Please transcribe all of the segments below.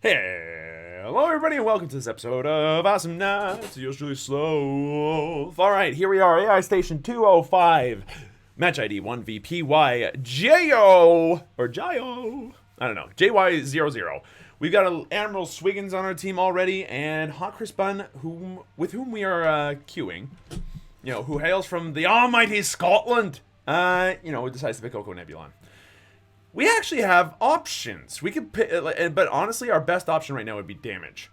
Hello everybody and welcome to this episode of Awesomenauts, yours truly SlowWolf. Alright, here we are, AI Station 205, match ID 1VPYJO, or Jio, I don't know, JY00. We've got Admiral Swiggins on our team already, and Hot Chris Bun, with whom we are queuing, who hails from the almighty Scotland, decides to pick Oko Nebulon. We actually have options. We could pick, but honestly, our best option right now would be damage.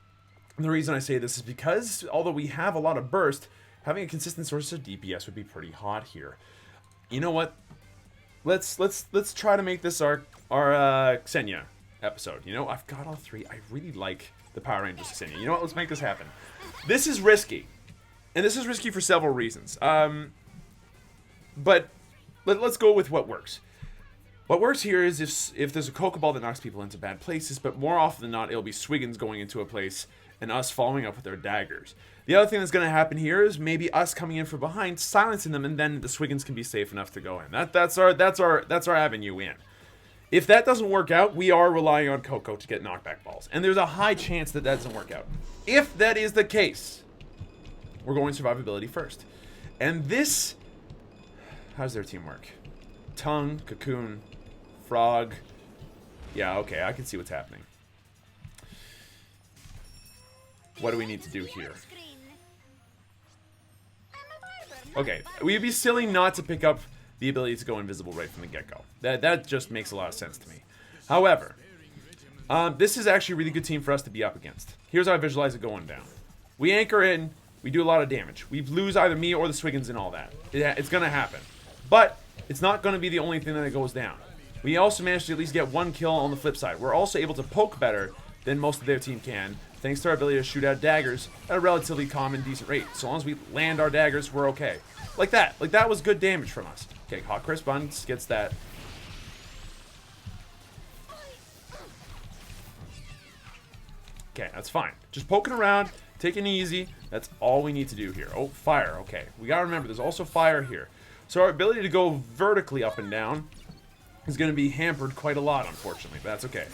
And the reason I say this is because, although we have a lot of burst, having a consistent source of DPS would be pretty hot here. You know what? Let's try to make this our Xenia episode. You know, I've got all three. I really like the Power Rangers Xenia. You know what? Let's make this happen. This is risky, and this is risky for several reasons. But let's go with what works. What works here is if there's a Pokeball that knocks people into bad places, but more often than not, it'll be Swiggins going into a place and us following up with our daggers. The other thing that's going to happen here is maybe us coming in from behind, silencing them, and then the Swiggins can be safe enough to go in. That's our avenue in. If that doesn't work out, we are relying on Coco to get knockback balls, and there's a high chance that doesn't work out. If that is the case, we're going survivability first. And this, how's their teamwork? Tongue, Cocoon, Frog. Yeah, okay, I can see what's happening. What do we need to do here? Okay, we'd be silly not to pick up the ability to go invisible right from the get-go. That just makes a lot of sense to me. However, this is actually a really good team for us to be up against. Here's how I visualize it going down. We anchor in, we do a lot of damage. We lose either me or the Swiggins and all that. It's gonna happen. But it's not gonna be the only thing that goes down. We also managed to at least get one kill on the flip side. We're also able to poke better than most of their team can, thanks to our ability to shoot out daggers at a relatively common, decent rate. So long as we land our daggers, we're okay. Like that. Like, that was good damage from us. Okay, Hot Chris Buns gets that. Okay, that's fine. Just poking around, taking it easy. That's all we need to do here. Oh, fire. Okay, we gotta remember, there's also fire here. So our ability to go vertically up and down is going to be hampered quite a lot, unfortunately, but that's okay.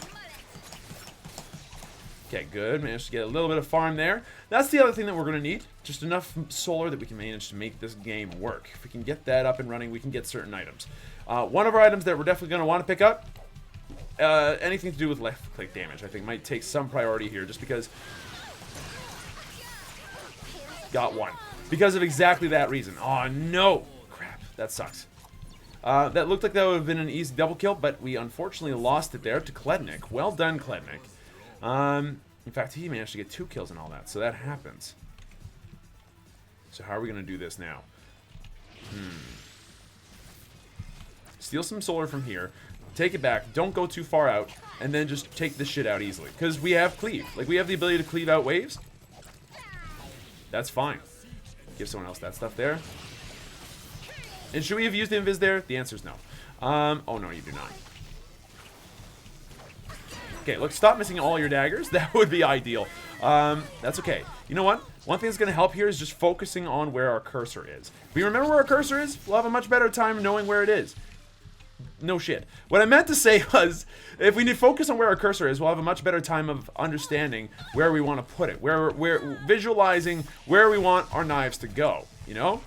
Okay, good. Managed to get a little bit of farm there. That's the other thing that we're going to need. Just enough solar that we can manage to make this game work. If we can get that up and running, we can get certain items. One of our items that we're definitely going to want to pick up, anything to do with left-click damage, I think might take some priority here, just because... Got one. Because of exactly that reason. Oh, no! Crap, that sucks. That looked like that would have been an easy double kill, but we unfortunately lost it there to Klednik. Well done, Klednik. In fact, he managed to get 2 kills and all that, so that happens. So how are we going to do this now? Steal some solar from here, take it back, don't go too far out, and then just take this shit out easily. Because we have cleave. Like, we have the ability to cleave out waves. That's fine. Give someone else that stuff there. And should we have used the invis there? The answer is no. Oh no, you do not. Okay, look, stop missing all your daggers. That would be ideal. That's okay. You know what? One thing that's going to help here is just focusing on where our cursor is. If we remember where our cursor is, we'll have a much better time knowing where it is. No shit. What I meant to say was, if we need to focus on where our cursor is, we'll have a much better time of understanding where we want to put it. Where we're visualizing where we want our knives to go, you know?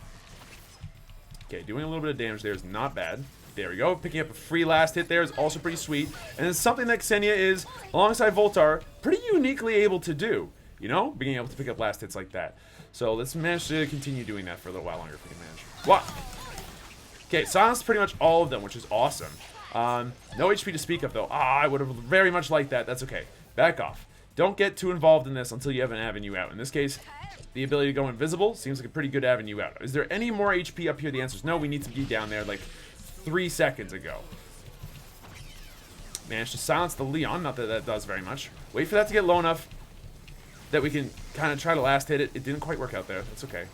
Okay, doing a little bit of damage there is not bad. There we go. Picking up a free last hit there is also pretty sweet. And it's something that Xenia is, alongside Voltar, pretty uniquely able to do. You know? Being able to pick up last hits like that. So let's manage to continue doing that for a little while longer if we can manage. What? Okay, silenced pretty much all of them, which is awesome. No HP to speak of, though. I would have very much liked that. That's okay. Back off. Don't get too involved in this until you have an avenue out. In this case, the ability to go invisible seems like a pretty good avenue out. Is there any more HP up here? The answer is no. We need to be down there like 3 seconds ago. Managed to silence the Leon. Not that that does very much. Wait for that to get low enough that we can kind of try to last hit it. It didn't quite work out there. That's okay.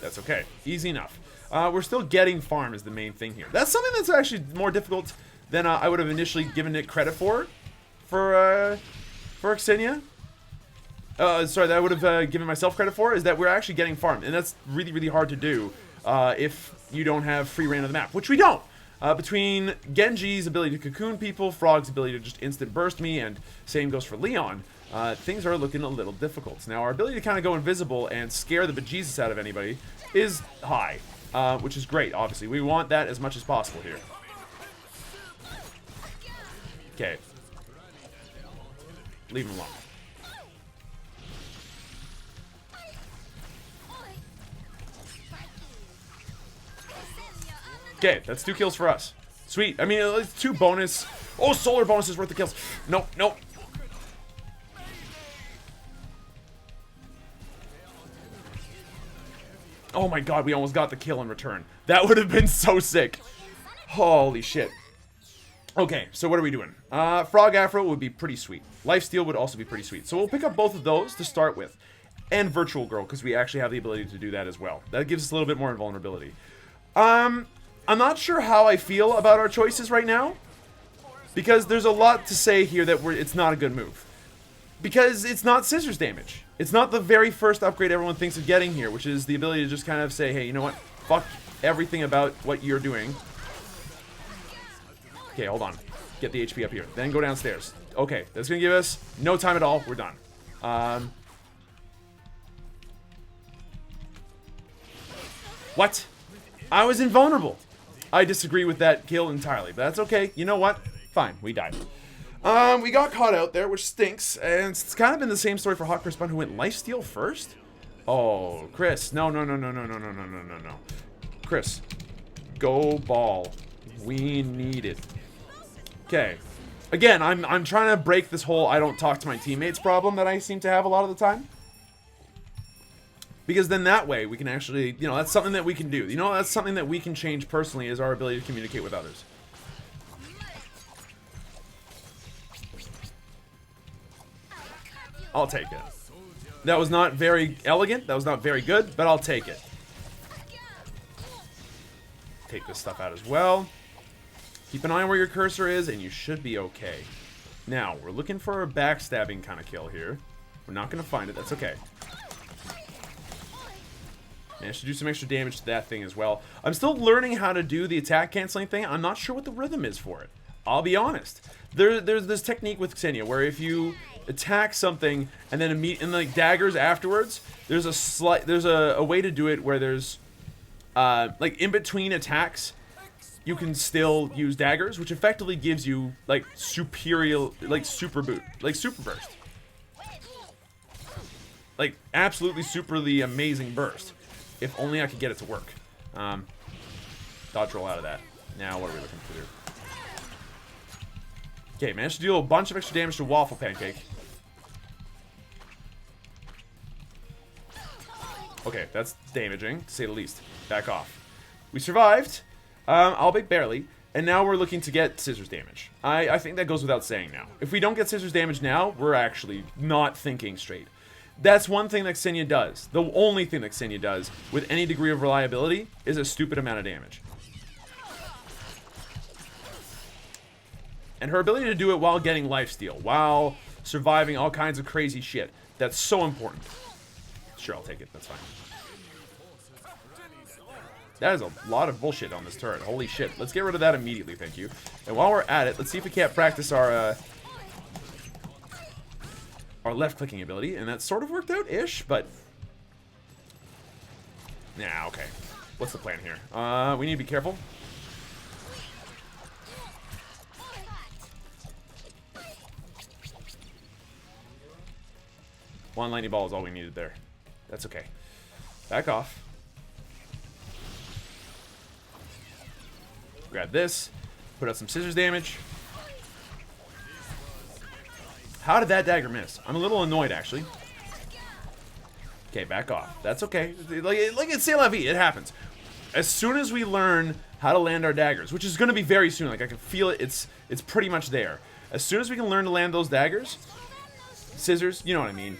That's okay. Easy enough. We're still getting farm is the main thing here. That's something that's actually more difficult than I would have initially given it credit for Xenia. Sorry, that I would have given myself credit for, is that we're actually getting farm. And that's really, really hard to do if you don't have free reign of the map, which we don't. Between Genji's ability to cocoon people, Frog's ability to just instant burst me, and same goes for Leon, things are looking a little difficult. Now, our ability to kind of go invisible and scare the bejesus out of anybody is high, which is great, obviously. We want that as much as possible here. Okay. Leave him alone. Okay, that's 2 kills for us. Sweet. I mean, it's 2 bonus. Oh, solar bonus is worth the kills. Nope, nope. Oh my god, we almost got the kill in return. That would have been so sick. Holy shit. Okay, so what are we doing? Frog Afro would be pretty sweet. Lifesteal would also be pretty sweet. So we'll pick up both of those to start with. And Virtual Girl, because we actually have the ability to do that as well. That gives us a little bit more invulnerability. I'm not sure how I feel about our choices right now, because there's a lot to say here that it's not a good move. Because it's not scissors damage. It's not the very first upgrade everyone thinks of getting here, which is the ability to just kind of say, hey, you know what? Fuck everything about what you're doing. Okay, hold on. Get the HP up here. Then go downstairs. Okay, that's going to give us no time at all. We're done. What? I was invulnerable. I disagree with that kill entirely, but that's okay. You know what? Fine, we died. We got caught out there, which stinks, and it's kind of been the same story for Hot Chris Bun, who went lifesteal first? Oh, Chris. No. Chris, go ball. We need it. Okay. Again, I'm trying to break this whole I don't talk to my teammates problem that I seem to have a lot of the time. Because then that way we can actually, you know, that's something that we can do. You know, that's something that we can change personally, is our ability to communicate with others. I'll take it. That was not very elegant. That was not very good, but I'll take it. Take this stuff out as well. Keep an eye on where your cursor is, and you should be okay. Now, we're looking for a backstabbing kind of kill here. We're not going to find it. That's okay. Managed to do some extra damage to that thing as well. I'm still learning how to do the attack canceling thing. I'm not sure what the rhythm is for it. I'll be honest. There's this technique with Xenia where if you attack something and then like daggers afterwards, there's a way to do it where there's like in between attacks you can still use daggers, which effectively gives you like superior, like super burst, like absolutely superly amazing burst. If only I could get it to work. Dodge roll out of that. Now what are we looking to do? Okay, managed to deal a bunch of extra damage to Waffle Pancake. Okay, that's damaging, to say the least. Back off. We survived, albeit barely, and now we're looking to get scissors damage. I think that goes without saying now. If we don't get scissors damage now, we're actually not thinking straight. That's one thing that Xenia does. The only thing that Xenia does with any degree of reliability is a stupid amount of damage. And her ability to do it while getting lifesteal, while surviving all kinds of crazy shit. That's so important. Sure, I'll take it. That's fine. That is a lot of bullshit on this turret. Holy shit. Let's get rid of that immediately, thank you. And while we're at it, let's see if we can't practice our left-clicking ability. And that sort of worked out-ish, but... Nah, okay. What's the plan here? We need to be careful. One lightning ball is all we needed there. That's okay. Back off. Grab this. Put out some scissors damage. How did that dagger miss? I'm a little annoyed, actually. Okay, back off. That's okay. Like it's C'est La Vie. It happens. As soon as we learn how to land our daggers, which is going to be very soon. Like, I can feel it. It's pretty much there. As soon as we can learn to land those daggers, scissors, you know what I mean,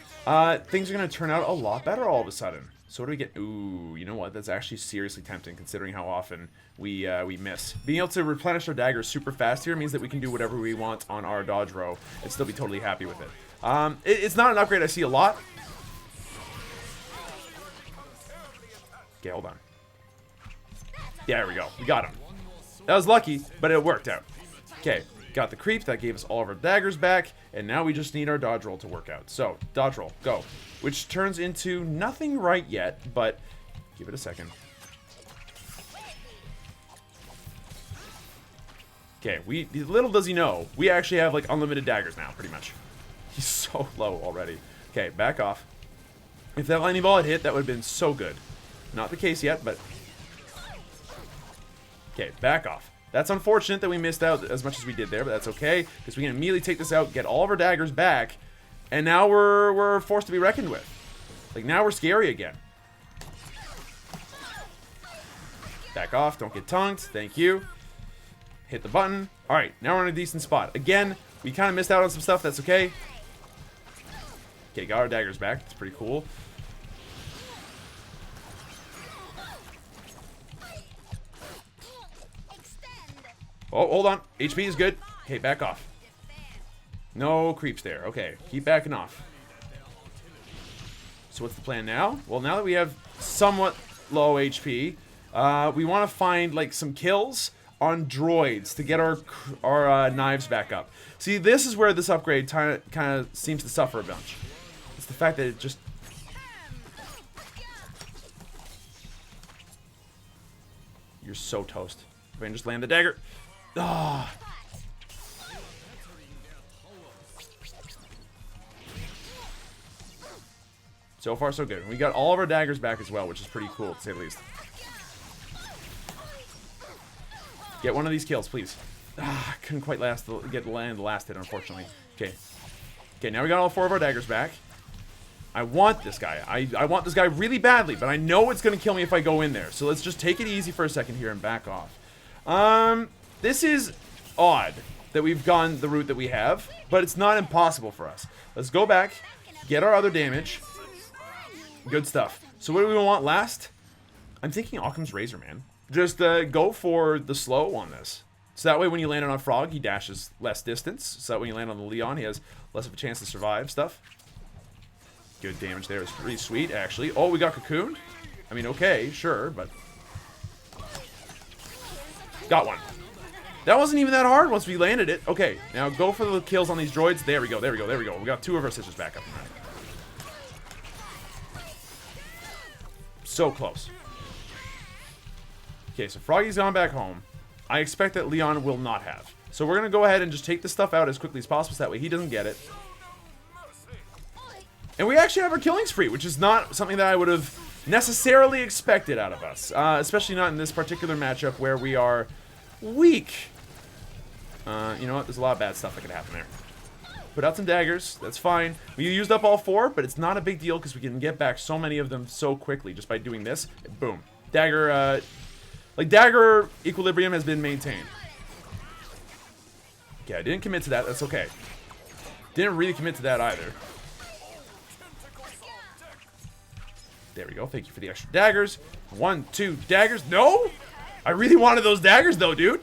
things are going to turn out a lot better all of a sudden. So what do we get? Ooh, you know what? That's actually seriously tempting, considering how often we miss. Being able to replenish our daggers super fast here means that we can do whatever we want on our dodge row and still be totally happy with it. It's not an upgrade I see a lot. Okay, hold on. Yeah, there we go. We got him. That was lucky, but it worked out. Okay, got the creep. That gave us all of our daggers back. And now we just need our dodge roll to work out. So, dodge roll, go. Which turns into nothing right yet, but give it a second. Okay, little does he know, we actually have, like, unlimited daggers now, pretty much. He's so low already. Okay, back off. If that lightning ball had hit, that would have been so good. Not the case yet, but... Okay, back off. That's unfortunate that we missed out as much as we did there, but that's okay, because we can immediately take this out, get all of our daggers back, and now we're forced to be reckoned with. Like, now we're scary again. Back off, don't get tongued, thank you. Hit the button. Alright, now we're in a decent spot. Again, we kind of missed out on some stuff, that's okay. Okay, got our daggers back, that's pretty cool. Oh, hold on. HP is good. Okay, back off. No creeps there. Okay, keep backing off. So what's the plan now? Well, now that we have somewhat low HP, we want to find, like, some kills on droids to get our knives back up. See, this is where this upgrade kind of seems to suffer a bunch. It's the fact that it just... You're so toast. If I can just land the dagger. Ah. So far, so good. We got all of our daggers back as well, which is pretty cool, to say the least. Get one of these kills, please. Ah, couldn't quite land the last hit, unfortunately. Okay. Okay, now we got all 4 of our daggers back. I want this guy. I want this guy really badly, but I know it's going to kill me if I go in there. So let's just take it easy for a second here and back off. This is odd that we've gone the route that we have, but it's not impossible for us. Let's go back, get our other damage. Good stuff. So what do we want last? I'm thinking Occam's Razor, man. Just go for the slow on this. So that way when you land on a frog, he dashes less distance. So that when you land on the Leon, he has less of a chance to survive stuff. Good damage there. It's pretty sweet, actually. Oh, we got cocooned? I mean, okay, sure, but... Got one. That wasn't even that hard once we landed it. Okay, now go for the kills on these droids. There we go, there we go, there we go. We got 2 of our sisters back up. So close. Okay, so Froggy's gone back home. I expect that Leon will not have. So we're going to go ahead and just take this stuff out as quickly as possible so that way he doesn't get it. And we actually have our killing spree, which is not something that I would have necessarily expected out of us. Especially not in this particular matchup where we are weak. You know what? There's a lot of bad stuff that could happen there. Put out some daggers. That's fine. We used up all 4, but it's not a big deal because we can get back so many of them so quickly just by doing this. Boom. Dagger, dagger equilibrium has been maintained. Okay, I didn't commit to that. That's okay. Didn't really commit to that either. There we go. Thank you for the extra daggers. 1, 2 daggers. No! I really wanted those daggers, though, dude.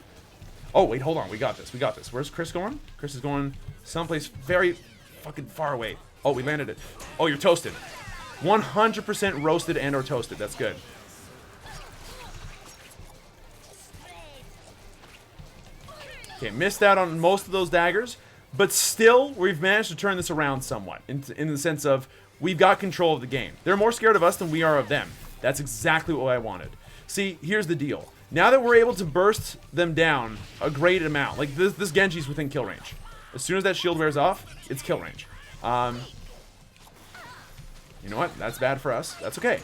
Oh, wait, hold on. We got this. We got this. Where's Chris going? Chris is going someplace very fucking far away. Oh, we landed it. Oh, you're toasted. 100% roasted and or toasted. That's good. Okay, missed out on most of those daggers, but still, we've managed to turn this around somewhat in the sense of we've got control of the game. They're more scared of us than we are of them. That's exactly what I wanted. See, here's the deal. Now that we're able to burst them down a great amount, like this Genji's within kill range. As soon as that shield wears off, it's kill range. You know what? That's bad for us. That's okay.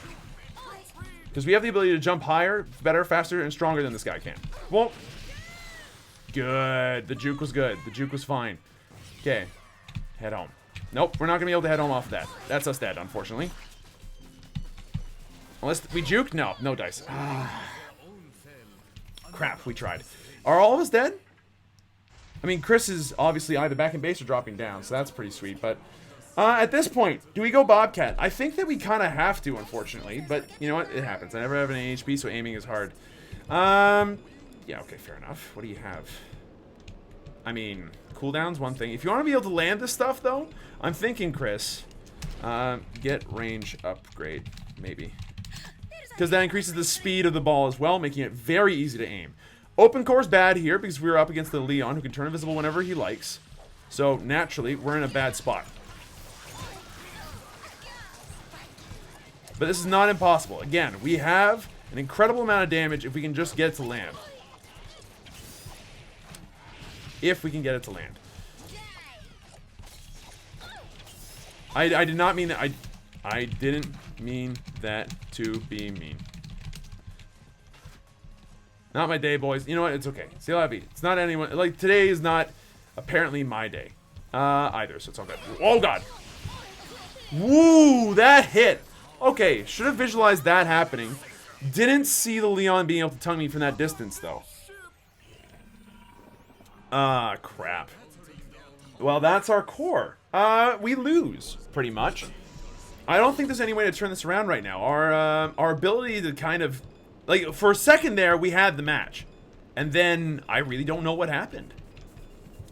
Because we have the ability to jump higher, better, faster, and stronger than this guy can. Well, good. The juke was good. The juke was fine. Okay. Head home. Nope, we're not going to be able to head home off of that. That's us dead, unfortunately. Unless we juke? No, no dice. Crap, we tried. Are all of us dead? I mean, Chris is obviously either back in base or dropping down, so that's pretty sweet. But at this point, do we go Bobcat? I think that we kind of have to, unfortunately. But you know what? It happens. I never have an HP, so aiming is hard. Yeah, okay, fair enough. What do you have? I mean, cooldown's one thing. If you want to be able to land this stuff, though, I'm thinking, Chris, get range upgrade, maybe. Because that increases the speed of the ball as well, making it very easy to aim. Open core's bad here because we were up against the Leon, who can turn invisible whenever he likes. So, naturally, we're in a bad spot. But this is not impossible. Again, we have an incredible amount of damage if we can just get it to land. If we can get it to land. I did not mean that. I didn't mean that to be mean. Not my day, boys. You know what? It's okay. C'est la vie. It's not anyone. Like, today is not apparently my day. Either, so it's all good. Oh, God. Woo! That hit. Okay, should have visualized that happening. Didn't see the Leon being able to tongue me from that distance, though. Ah, crap. Well, that's our core. We lose, pretty much. I don't think there's any way to turn this around right now. Our ability to kind of... Like, for a second there, we had the match. And then, I really don't know what happened.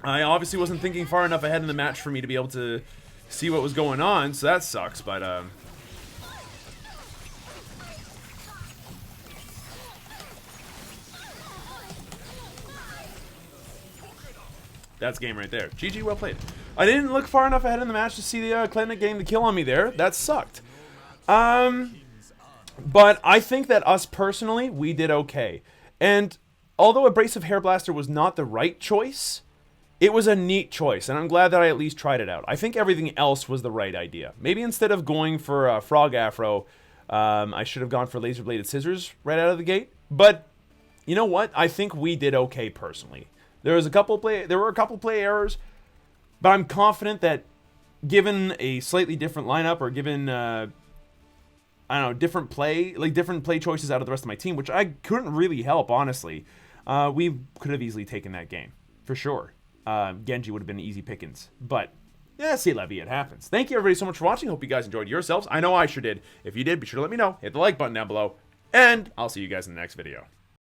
I obviously wasn't thinking far enough ahead in the match for me to be able to see what was going on, so that sucks, but, that's game right there. GG, well played. I didn't look far enough ahead in the match to see the Klendek getting the kill on me there. That sucked. But I think that us personally, we did okay. And although Abrasive Hair Blaster was not the right choice, it was a neat choice, and I'm glad that I at least tried it out. I think everything else was the right idea. Maybe instead of going for Frog Afro, I should have gone for Laser Bladed Scissors right out of the gate. But you know what? I think we did okay personally. There were a couple play errors, but I'm confident that given a slightly different lineup or given I don't know, different play choices out of the rest of my team, which I couldn't really help, honestly, we could have easily taken that game for sure. Genji would have been easy pickings, but yeah, c'est la vie, it happens. Thank you everybody so much for watching. Hope you guys enjoyed yourselves. I know I sure did. If you did, be sure to let me know. Hit the like button down below, and I'll see you guys in the next video.